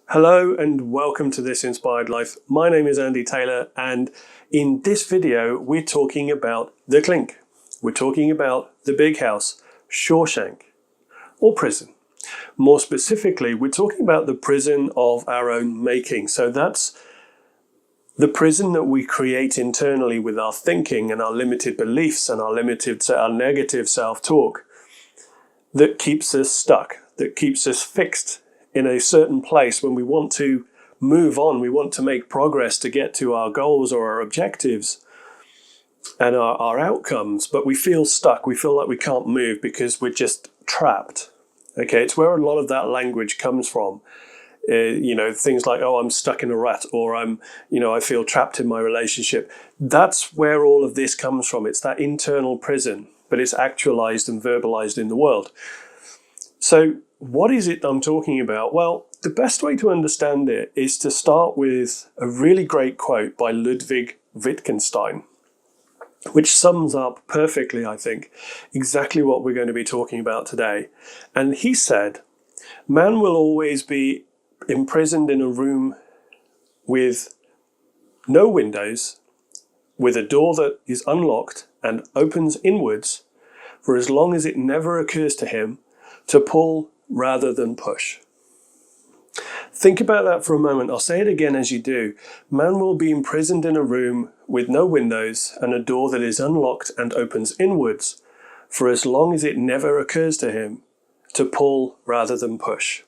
Hello and welcome to This Inspired Life. My name is Andy Taylor, and in this video we're talking about the clink. We're talking about the big house, Shawshank, or prison. More specifically, we're talking about the prison of our own making. So that's the prison that we create internally with our thinking and our limited beliefs and our negative self-talk that keeps us stuck, that keeps us fixed in a certain place when we want to move on, we want to make progress to get to our goals or our objectives and our outcomes, but we feel stuck. We feel like we can't move because we're just trapped. Okay, it's where a lot of that language comes from. Things like, oh, I'm stuck in a rut, or I feel trapped in my relationship. That's where all of this comes from. It's that internal prison, but it's actualized and verbalized in the world. So what is it I'm talking about? Well, the best way to understand it is to start with a really great quote by Ludwig Wittgenstein, which sums up perfectly, I think, exactly what we're going to be talking about today. And he said, man will always be imprisoned in a room with no windows, with a door that is unlocked and opens inwards for as long as it never occurs to him to pull rather than push. Think about that for a moment. I'll say it again as you do. Man will be imprisoned in a room with no windows and a door that is unlocked and opens inwards for as long as it never occurs to him to pull rather than push.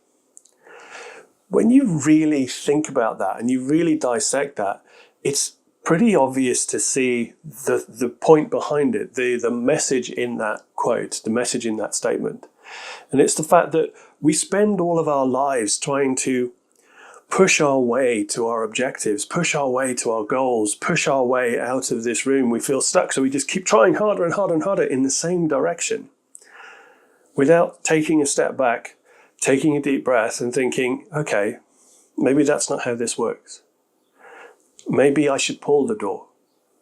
When you really think about that and you really dissect that, it's pretty obvious to see the point behind it, the message in that quote, the message in that statement. And it's the fact that we spend all of our lives trying to push our way to our objectives, push our way to our goals, push our way out of this room. We feel stuck, so we just keep trying harder and harder and harder in the same direction without taking a step back, taking a deep breath and thinking, okay, maybe that's not how this works. Maybe I should pull the door.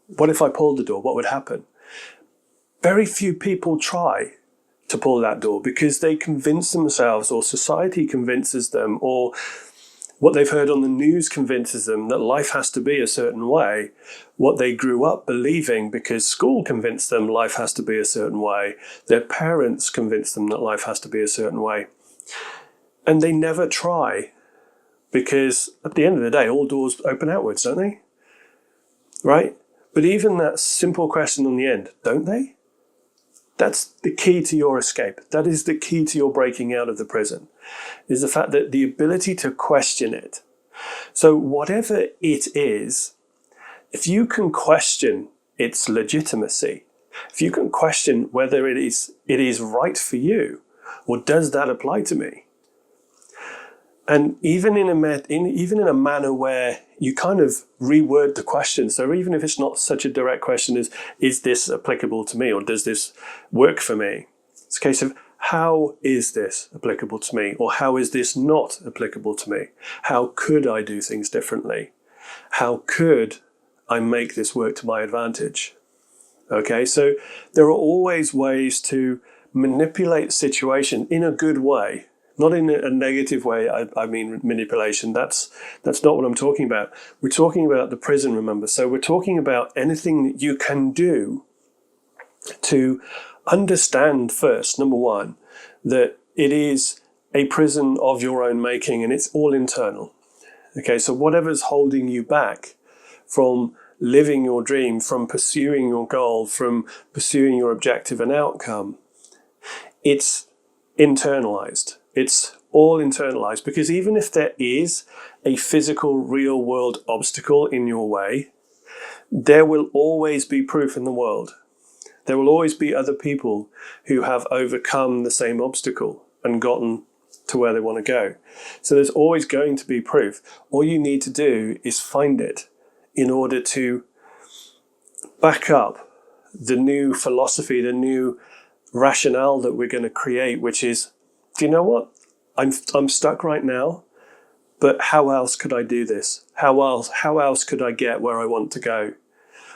What if I pulled the door? What would happen? Very few people try to pull that door because they convince themselves, or society convinces them, or what they've heard on the news convinces them that life has to be a certain way. What they grew up believing because school convinced them life has to be a certain way. Their parents convinced them that life has to be a certain way. And they never try because at the end of the day, all doors open outwards, don't they? Right? But even that simple question on the end, don't they? That's the key to your escape. That is the key to your breaking out of the prison, is the fact that the ability to question it. So whatever it is, if you can question its legitimacy, if you can question whether it is right for you, or does that apply to me? And even in a manner where you kind of reword the question, so even if it's not such a direct question as, is this applicable to me, or does this work for me? It's a case of, how is this applicable to me, or how is this not applicable to me? How could I do things differently? How could I make this work to my advantage? Okay, so there are always ways to manipulate the situation in a good way. Not in a negative way, I mean manipulation. That's not what I'm talking about. We're talking about the prison, remember. So we're talking about anything that you can do to understand first, number one, that it is a prison of your own making and it's all internal. Okay, so whatever's holding you back from living your dream, from pursuing your goal, from pursuing your objective and outcome, it's internalized. It's all internalized, because even if there is a physical, real world obstacle in your way, there will always be proof in the world. There will always be other people who have overcome the same obstacle and gotten to where they want to go. So there's always going to be proof. All you need to do is find it in order to back up the new philosophy, the new rationale that we're going to create, which is, do you know what? I'm stuck right now, but how else could I do this? How else could I get where I want to go?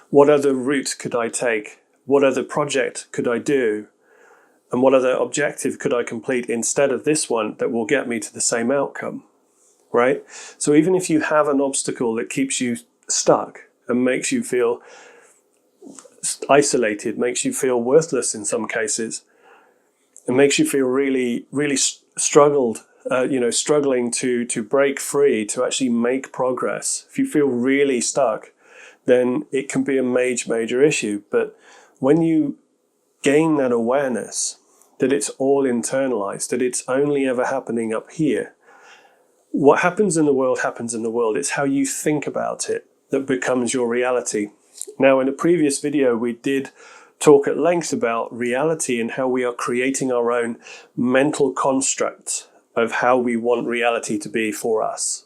What other route could I take? What other project could I do? And what other objective could I complete instead of this one that will get me to the same outcome? right? So even if you have an obstacle that keeps you stuck and makes you feel isolated, makes you feel worthless in some cases, and makes you feel really, really struggling to break free, to actually make progress. If you feel really stuck, then it can be a major issue. But when you gain that awareness that it's all internalized, that it's only ever happening up here, what happens in the world happens in the world. It's how you think about it that becomes your reality. Now, in a previous video, we did talk at length about reality and how we are creating our own mental constructs of how we want reality to be for us.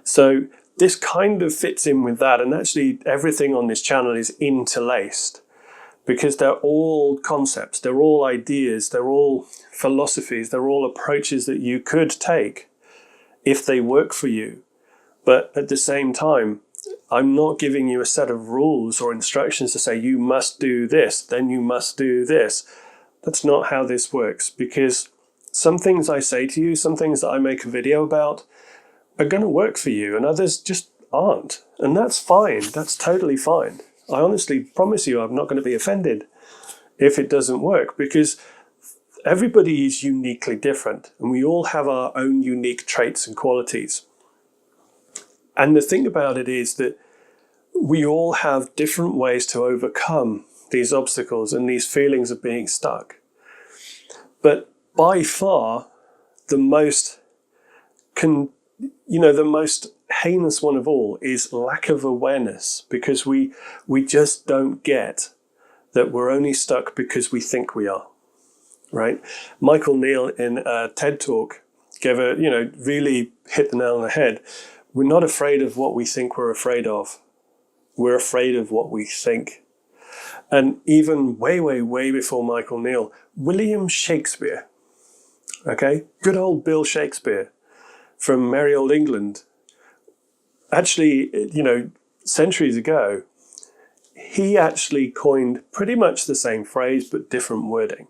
So this kind of fits in with that, and actually everything on this channel is interlaced because they're all concepts, they're all ideas, they're all philosophies, they're all approaches that you could take if they work for you. But at the same time, I'm not giving you a set of rules or instructions to say you must do this, then you must do this. That's not how this works, because some things I say to you, some things that I make a video about are going to work for you and others just aren't. And that's fine. That's totally fine. I honestly promise you I'm not going to be offended if it doesn't work, because everybody is uniquely different and we all have our own unique traits and qualities. And the thing about it is that we all have different ways to overcome these obstacles and these feelings of being stuck. But by far, the most heinous one of all is lack of awareness, because we just don't get that we're only stuck because we think we are, right? Michael Neal in a TED Talk gave really hit the nail on the head. We're not afraid of what we think we're afraid of. We're afraid of what we think. And even way before Michael Neal, William Shakespeare, okay? Good old Bill Shakespeare from merry old England. Actually, centuries ago, he actually coined pretty much the same phrase, but different wording.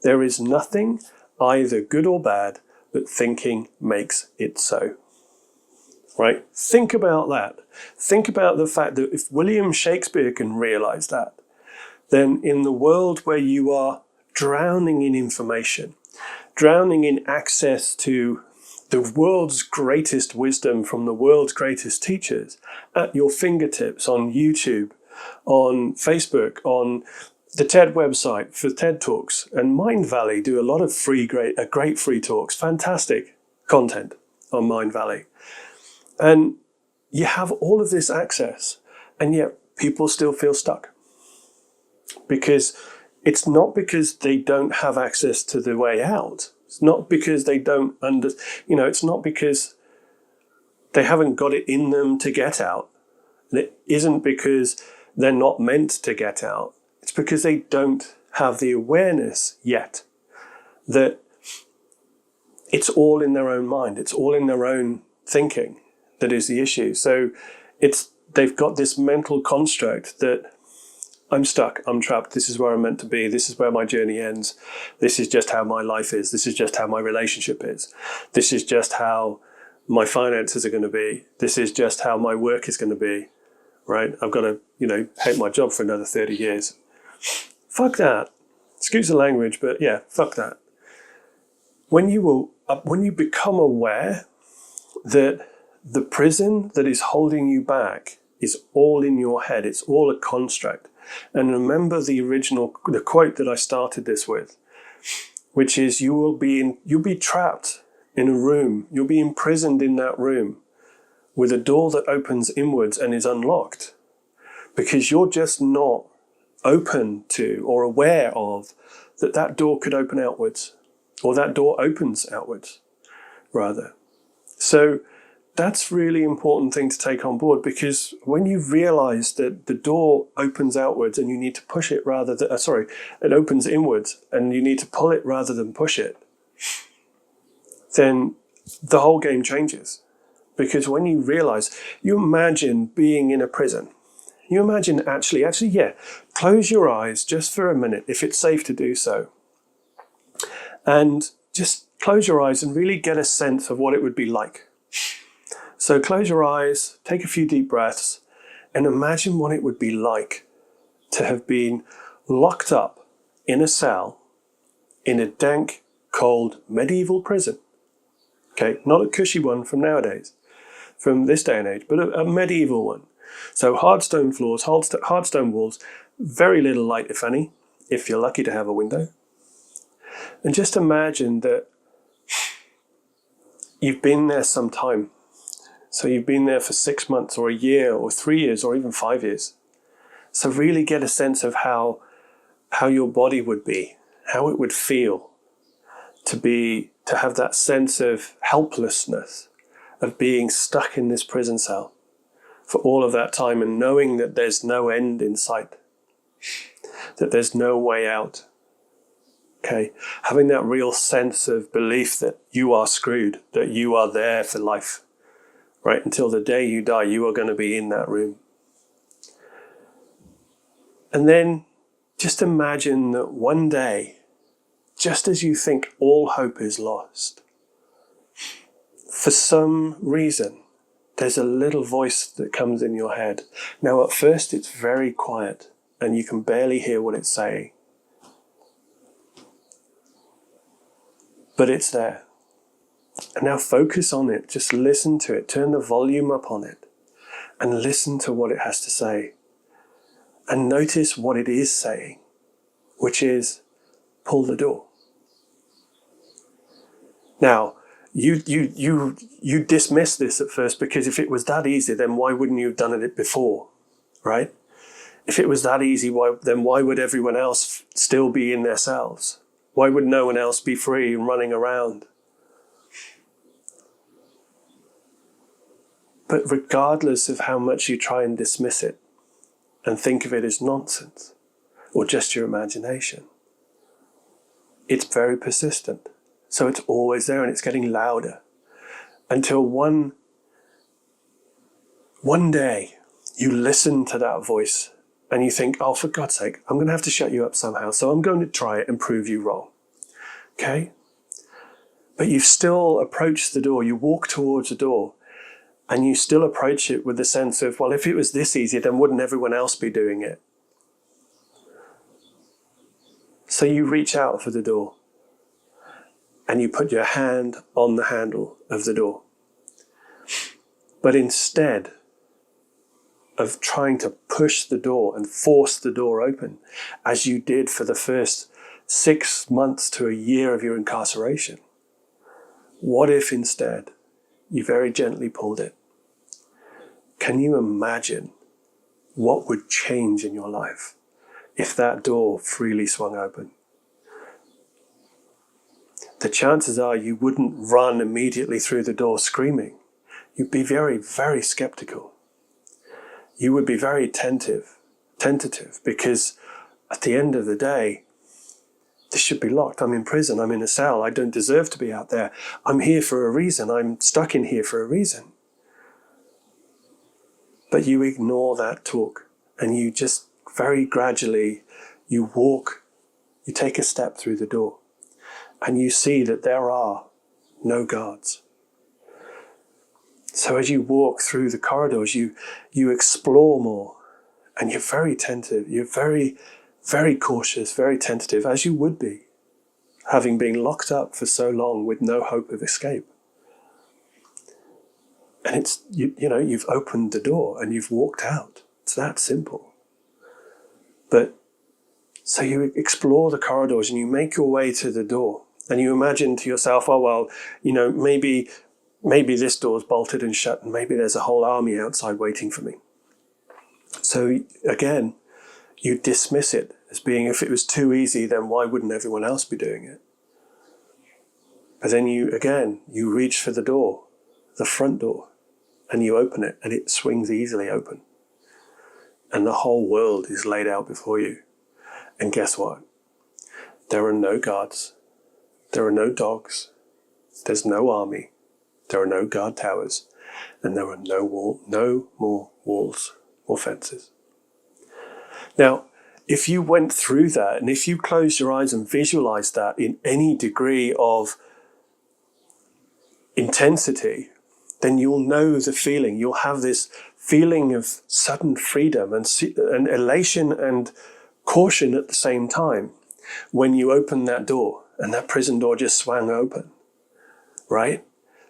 There is nothing either good or bad, but thinking makes it so. Right? Think about that. Think about the fact that if William Shakespeare can realize that, then in the world where you are drowning in information, drowning in access to the world's greatest wisdom from the world's greatest teachers at your fingertips on YouTube, on Facebook, on the TED website for TED Talks, and Mind Valley do a lot of great free talks, fantastic content on Mind Valley. And you have all of this access, and yet people still feel stuck. Because it's not because they don't have access to the way out. It's not because they don't it's not because they haven't got it in them to get out. And it isn't because they're not meant to get out. It's because they don't have the awareness yet that it's all in their own mind. It's all in their own thinking that is the issue. So they've got this mental construct that I'm stuck, I'm trapped, this is where I'm meant to be, this is where my journey ends, this is just how my life is, this is just how my relationship is, this is just how my finances are going to be, this is just how my work is going to be, right? I've got to, hate my job for another 30 years. Fuck that. Excuse the language, but yeah, fuck that. When you become aware that the prison that is holding you back is all in your head, it's all a construct. And remember the quote that I started this with, which is you'll be trapped in a room, you'll be imprisoned in that room with a door that opens inwards and is unlocked, because you're just not open to or aware of that door could open outwards, or that door opens outwards, rather. So that's really important thing to take on board, because when you realize that the door opens outwards and you need to push it it opens inwards and you need to pull it rather than push it, then the whole game changes. Because when you realize, you imagine being in a prison. You imagine close your eyes just for a minute, if it's safe to do so. And just close your eyes and really get a sense of what it would be like. So close your eyes, take a few deep breaths, and imagine what it would be like to have been locked up in a cell in a dank, cold, medieval prison. Okay, not a cushy one from nowadays, from this day and age, but a medieval one. So hard stone floors, hard stone walls, very little light, if any, if you're lucky to have a window. And just imagine that you've been there some time. So you've been there for 6 months or a year or 3 years or even 5 years. So really get a sense of how your body would be, how it would feel to have that sense of helplessness, of being stuck in this prison cell for all of that time and knowing that there's no end in sight, that there's no way out. Okay, having that real sense of belief that you are screwed, that you are there for life, right? Until the day you die, you are going to be in that room. And then just imagine that one day, just as you think all hope is lost, for some reason, there's a little voice that comes in your head. Now, at first, it's very quiet and you can barely hear what it's saying. But it's there. And now focus on it. Just listen to it. Turn the volume up on it and listen to what it has to say. And notice what it is saying, which is, pull the door. Now, you dismiss this at first because if it was that easy, then why wouldn't you have done it before, right? If it was that easy, then why would everyone else still be in their cells? Why would no one else be free and running around? But regardless of how much you try and dismiss it and think of it as nonsense or just your imagination, it's very persistent. So it's always there and it's getting louder until one day you listen to that voice and you think, oh, for God's sake, I'm going to have to shut you up somehow. So I'm going to try it and prove you wrong. Okay? But you've still approached the door. You walk towards the door and you still approach it with the sense of, well, if it was this easy, then wouldn't everyone else be doing it? So you reach out for the door and you put your hand on the handle of the door. But instead of trying to push the door and force the door open, as you did for the first 6 months to a year of your incarceration, what if instead you very gently pulled it? Can you imagine what would change in your life if that door freely swung open? The chances are you wouldn't run immediately through the door screaming. You'd be very, very skeptical. You would be very tentative, because at the end of the day, this should be locked. I'm in prison. I'm in a cell. I don't deserve to be out there. I'm here for a reason. I'm stuck in here for a reason. But you ignore that talk and you just very gradually, you take a step through the door and you see that there are no guards. So as you walk through the corridors, you explore more and you're very attentive. You're very, very cautious, very tentative, as you would be, having been locked up for so long with no hope of escape. And it's, you've opened the door and you've walked out. It's that simple. But so you explore the corridors and you make your way to the door and you imagine to yourself, oh, well, maybe this door's bolted and shut and maybe there's a whole army outside waiting for me. So again, you dismiss it as being, if it was too easy, then why wouldn't everyone else be doing it? But then you reach for the door, the front door, and you open it and it swings easily open. And the whole world is laid out before you. And guess what? There are no guards. There are no dogs. There's no army. There are no guard towers. And there are no more walls or fences. Now, if you went through that and if you closed your eyes and visualized that in any degree of intensity, then you'll know the feeling. You'll have this feeling of sudden freedom and elation and caution at the same time when you open that door and that prison door just swung open, right?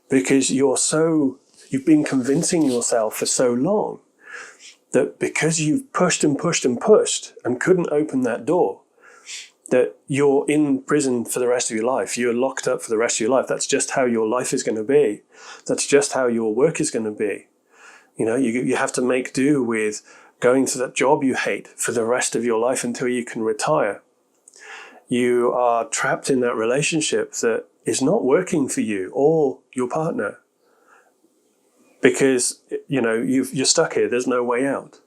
Because you've been convincing yourself for so long that because you've pushed and pushed and pushed and couldn't open that door, that you're in prison for the rest of your life. You're locked up for the rest of your life. That's just how your life is going to be. That's just how your work is going to be. You know, you have to make do with going to that job you hate for the rest of your life until you can retire. You are trapped in that relationship that is not working for you or your partner because, you know, you're stuck here. There's no way out.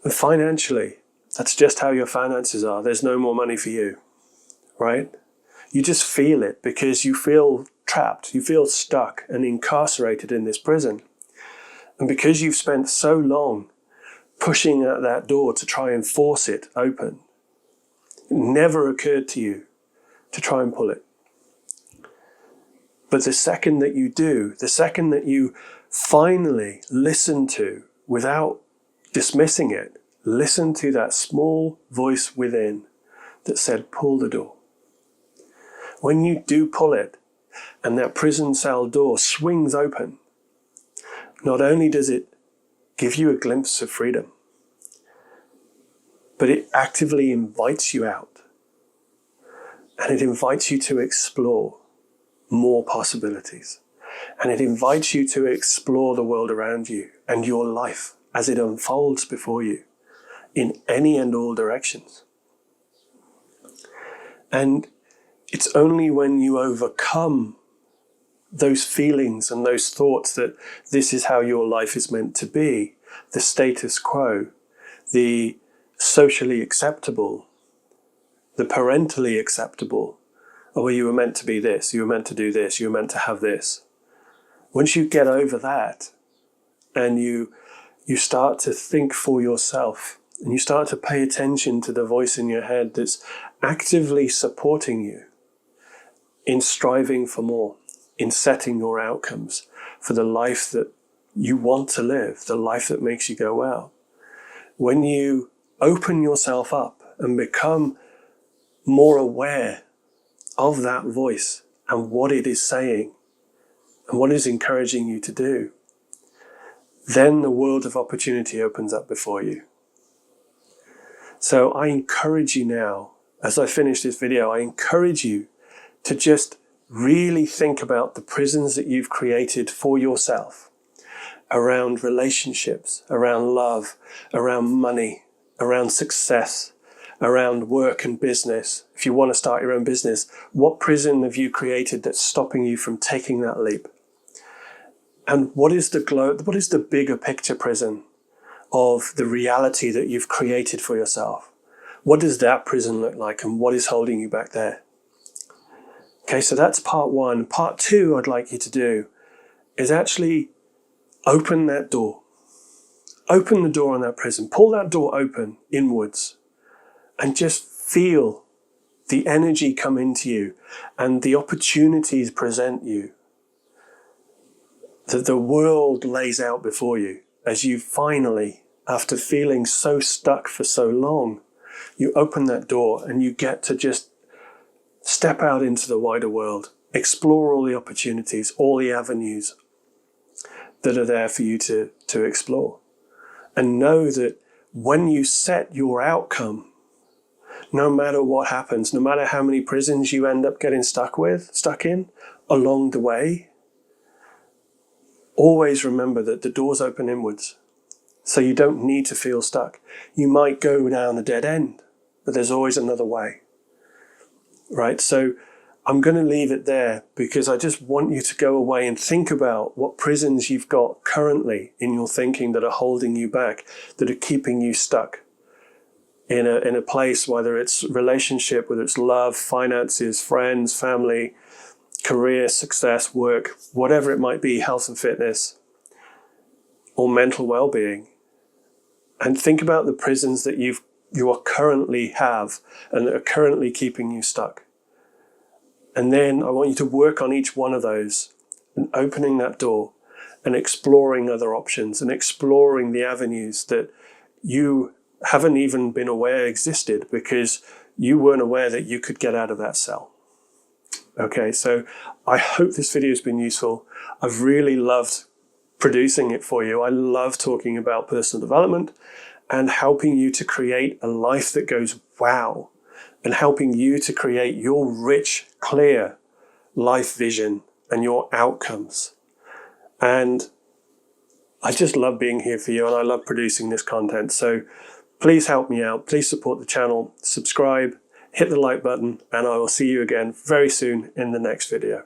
And financially, that's just how your finances are. There's no more money for you, right? You just feel it because you feel trapped. You feel stuck and incarcerated in this prison. And because you've spent so long pushing at that door to try and force it open, it never occurred to you to try and pull it. But the second that you do, the second that you finally listen to, without dismissing it, listen to that small voice within that said, pull the door. When you do pull it and that prison cell door swings open, not only does it give you a glimpse of freedom, but it actively invites you out. And it invites you to explore more possibilities. And it invites you to explore the world around you and your life as it unfolds before you in any and all directions. And it's only when you overcome those feelings and those thoughts that this is how your life is meant to be, the status quo, the socially acceptable, the parentally acceptable, oh, well, you were meant to be this, you were meant to do this, you were meant to have this. Once you get over that and you start to think for yourself and you start to pay attention to the voice in your head that's actively supporting you in striving for more, in setting your outcomes for the life that you want to live, the life that makes you go, wow. When you open yourself up and become more aware of that voice and what it is saying and what it is encouraging you to do, then the world of opportunity opens up before you. So I encourage you now, as I finish this video, I encourage you to just really think about the prisons that you've created for yourself around relationships, around love, around money, around success, around work and business. If you want to start your own business, what prison have you created that's stopping you from taking that leap? And what is the bigger picture prison of the reality that you've created for yourself? What does that prison look like and what is holding you back there? Okay, so that's part one. Part two I'd like you to do is actually open that door. Open the door on that prison. Pull that door open inwards and just feel the energy come into you and the opportunities present you that the world lays out before you as you finally, after feeling so stuck for so long, you open that door and you get to just step out into the wider world, explore all the opportunities, all the avenues that are there for you to explore. And know that when you set your outcome, no matter what happens, no matter how many prisons you end up getting stuck in along the way, always remember that the doors open inwards. So you don't need to feel stuck. You might go down a dead end, but there's always another way. Right? So I'm going to leave it there because I just want you to go away and think about what prisons you've got currently in your thinking that are holding you back, that are keeping you stuck in a place, whether it's relationship, whether it's love, finances, friends, family, career, success, work, whatever it might be, health and fitness, or mental well-being. And think about the prisons that you currently have and that are currently keeping you stuck. And then I want you to work on each one of those and opening that door and exploring other options and exploring the avenues that you haven't even been aware existed because you weren't aware that you could get out of that cell. Okay, so I hope this video has been useful. I've really loved producing it for you. I love talking about personal development and helping you to create a life that goes wow, and helping you to create your rich, clear life vision and your outcomes. And I just love being here for you, and I love producing this content. So please help me out. Please support the channel, subscribe, hit the like button, and I will see you again very soon in the next video.